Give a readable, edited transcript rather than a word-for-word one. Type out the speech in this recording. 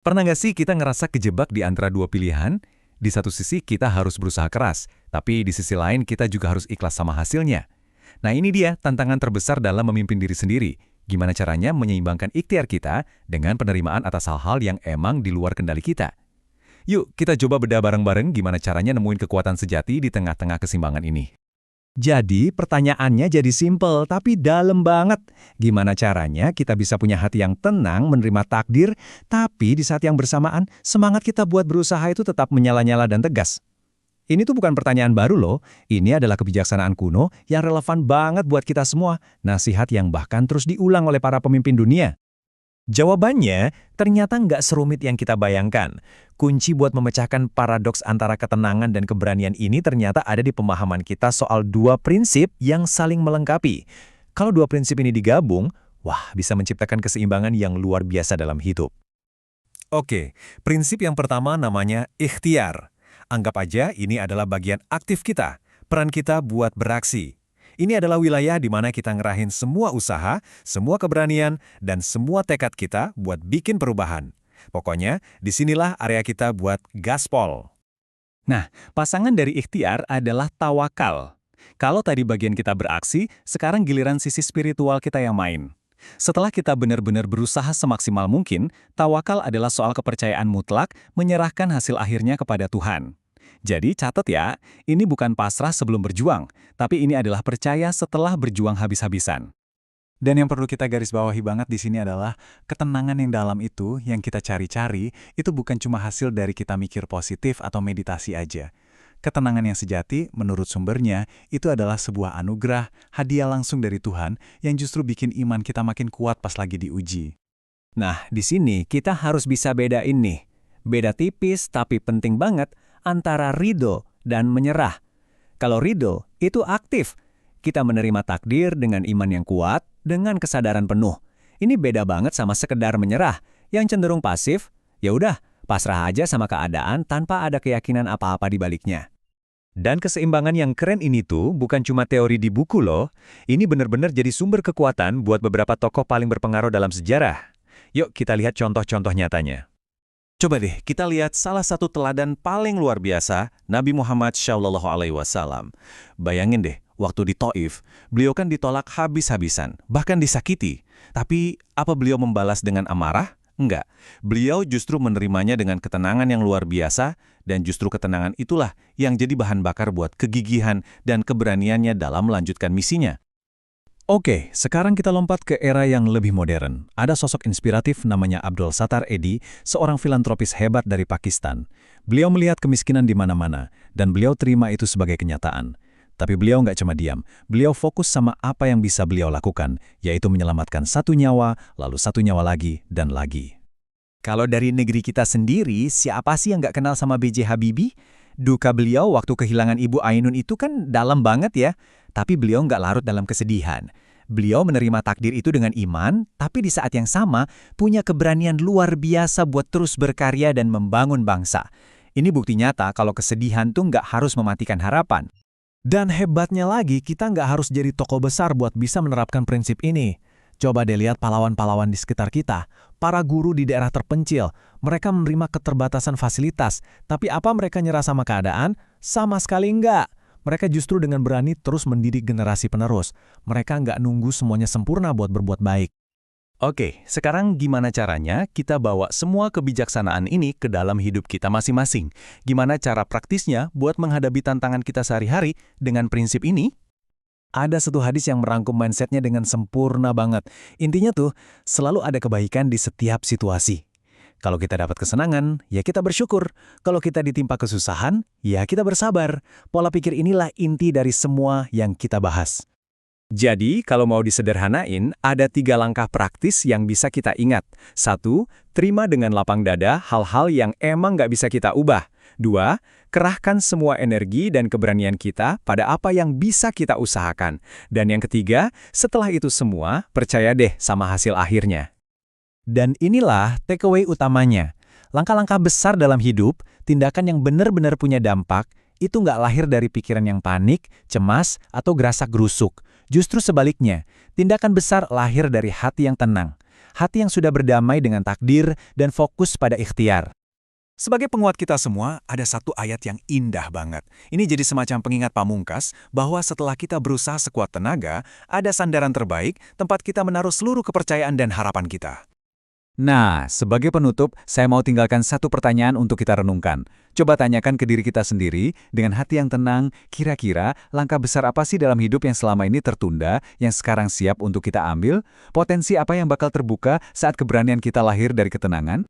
Pernah nggak sih kita ngerasa kejebak di antara dua pilihan? Di satu sisi kita harus berusaha keras, tapi di sisi lain kita juga harus ikhlas sama hasilnya. Nah ini dia tantangan terbesar dalam memimpin diri sendiri. Gimana caranya menyeimbangkan ikhtiar kita dengan penerimaan atas hal-hal yang emang di luar kendali kita. Yuk kita coba bedah bareng-bareng gimana caranya nemuin kekuatan sejati di tengah-tengah keseimbangan ini. Jadi pertanyaannya jadi simpel tapi dalam banget. Gimana caranya kita bisa punya hati yang tenang menerima takdir, tapi di saat yang bersamaan semangat kita buat berusaha itu tetap menyala-nyala dan tegas? Ini tuh bukan pertanyaan baru loh, ini adalah kebijaksanaan kuno yang relevan banget buat kita semua, nasihat yang bahkan terus diulang oleh para pemimpin dunia. Jawabannya ternyata nggak serumit yang kita bayangkan. Kunci buat memecahkan paradoks antara ketenangan dan keberanian ini ternyata ada di pemahaman kita soal dua prinsip yang saling melengkapi. Kalau dua prinsip ini digabung, wah bisa menciptakan keseimbangan yang luar biasa dalam hidup. Oke, prinsip yang pertama namanya ikhtiar. Anggap aja ini adalah bagian aktif kita, peran kita buat beraksi. Ini adalah wilayah di mana kita ngerahin semua usaha, semua keberanian, dan semua tekad kita buat bikin perubahan. Pokoknya, disinilah area kita buat gaspol. Nah, pasangan dari ikhtiar adalah tawakal. Kalau tadi bagian kita beraksi, sekarang giliran sisi spiritual kita yang main. Setelah kita benar-benar berusaha semaksimal mungkin, tawakal adalah soal kepercayaan mutlak menyerahkan hasil akhirnya kepada Tuhan. Jadi catat ya, ini bukan pasrah sebelum berjuang, tapi ini adalah percaya setelah berjuang habis-habisan. Dan yang perlu kita garis bawahi banget di sini adalah ketenangan yang dalam itu, yang kita cari-cari, itu bukan cuma hasil dari kita mikir positif atau meditasi aja. Ketenangan yang sejati, menurut sumbernya, itu adalah sebuah anugerah, hadiah langsung dari Tuhan, yang justru bikin iman kita makin kuat pas lagi diuji. Nah, di sini kita harus bisa bedain nih. Beda tipis tapi penting banget antara ridho dan menyerah. Kalau ridho, itu aktif. Kita menerima takdir dengan iman yang kuat, dengan kesadaran penuh. Ini beda banget sama sekedar menyerah, yang cenderung pasif, ya udah, pasrah aja sama keadaan tanpa ada keyakinan apa-apa di baliknya. Dan keseimbangan yang keren ini tuh bukan cuma teori di buku loh, ini benar-benar jadi sumber kekuatan buat beberapa tokoh paling berpengaruh dalam sejarah. Yuk kita lihat contoh-contoh nyatanya. Coba deh kita lihat salah satu teladan paling luar biasa, Nabi Muhammad SAW. Bayangin deh, waktu di Taif, beliau kan ditolak habis-habisan, bahkan disakiti. Tapi apa beliau membalas dengan amarah? Enggak. Beliau justru menerimanya dengan ketenangan yang luar biasa, dan justru ketenangan itulah yang jadi bahan bakar buat kegigihan dan keberaniannya dalam melanjutkan misinya. Oke, sekarang kita lompat ke era yang lebih modern. Ada sosok inspiratif namanya Abdul Sattar Eddy, seorang filantropis hebat dari Pakistan. Beliau melihat kemiskinan di mana-mana, dan beliau terima itu sebagai kenyataan. Tapi beliau nggak cuma diam, beliau fokus sama apa yang bisa beliau lakukan, yaitu menyelamatkan satu nyawa, lalu satu nyawa lagi, dan lagi. Kalau dari negeri kita sendiri, siapa sih yang nggak kenal sama B.J. Habibie? Duka beliau waktu kehilangan Ibu Ainun itu kan dalam banget ya, tapi beliau nggak larut dalam kesedihan. Beliau menerima takdir itu dengan iman, tapi di saat yang sama punya keberanian luar biasa buat terus berkarya dan membangun bangsa. Ini bukti nyata kalau kesedihan tuh nggak harus mematikan harapan. Dan hebatnya lagi, kita nggak harus jadi tokoh besar buat bisa menerapkan prinsip ini. Coba deh lihat pahlawan-pahlawan di sekitar kita, para guru di daerah terpencil. Mereka menerima keterbatasan fasilitas, tapi apa mereka nyerah sama keadaan? Sama sekali enggak. Mereka justru dengan berani terus mendidik generasi penerus. Mereka nggak nunggu semuanya sempurna buat berbuat baik. Oke, sekarang gimana caranya kita bawa semua kebijaksanaan ini ke dalam hidup kita masing-masing? Gimana cara praktisnya buat menghadapi tantangan kita sehari-hari dengan prinsip ini? Ada satu hadis yang merangkum mindsetnya dengan sempurna banget. Intinya tuh, selalu ada kebaikan di setiap situasi. Kalau kita dapat kesenangan, ya kita bersyukur. Kalau kita ditimpa kesusahan, ya kita bersabar. Pola pikir inilah inti dari semua yang kita bahas. Jadi, kalau mau disederhanain, ada 3 langkah praktis yang bisa kita ingat. 1. Terima dengan lapang dada hal-hal yang emang nggak bisa kita ubah. 2. Kerahkan semua energi dan keberanian kita pada apa yang bisa kita usahakan. Dan yang ketiga, setelah itu semua, percaya deh sama hasil akhirnya. Dan inilah takeaway utamanya. Langkah-langkah besar dalam hidup, tindakan yang benar-benar punya dampak, itu nggak lahir dari pikiran yang panik, cemas, atau gerasak-gerusuk. Justru sebaliknya, tindakan besar lahir dari hati yang tenang. hati yang sudah berdamai dengan takdir dan fokus pada ikhtiar. Sebagai penguat kita semua, ada satu ayat yang indah banget. Ini jadi semacam pengingat pamungkas bahwa setelah kita berusaha sekuat tenaga, ada sandaran terbaik tempat kita menaruh seluruh kepercayaan dan harapan kita. Nah, sebagai penutup, saya mau tinggalkan satu pertanyaan untuk kita renungkan. Coba tanyakan ke diri kita sendiri, dengan hati yang tenang, kira-kira langkah besar apa sih dalam hidup yang selama ini tertunda, yang sekarang siap untuk kita ambil? Potensi apa yang bakal terbuka saat keberanian kita lahir dari ketenangan?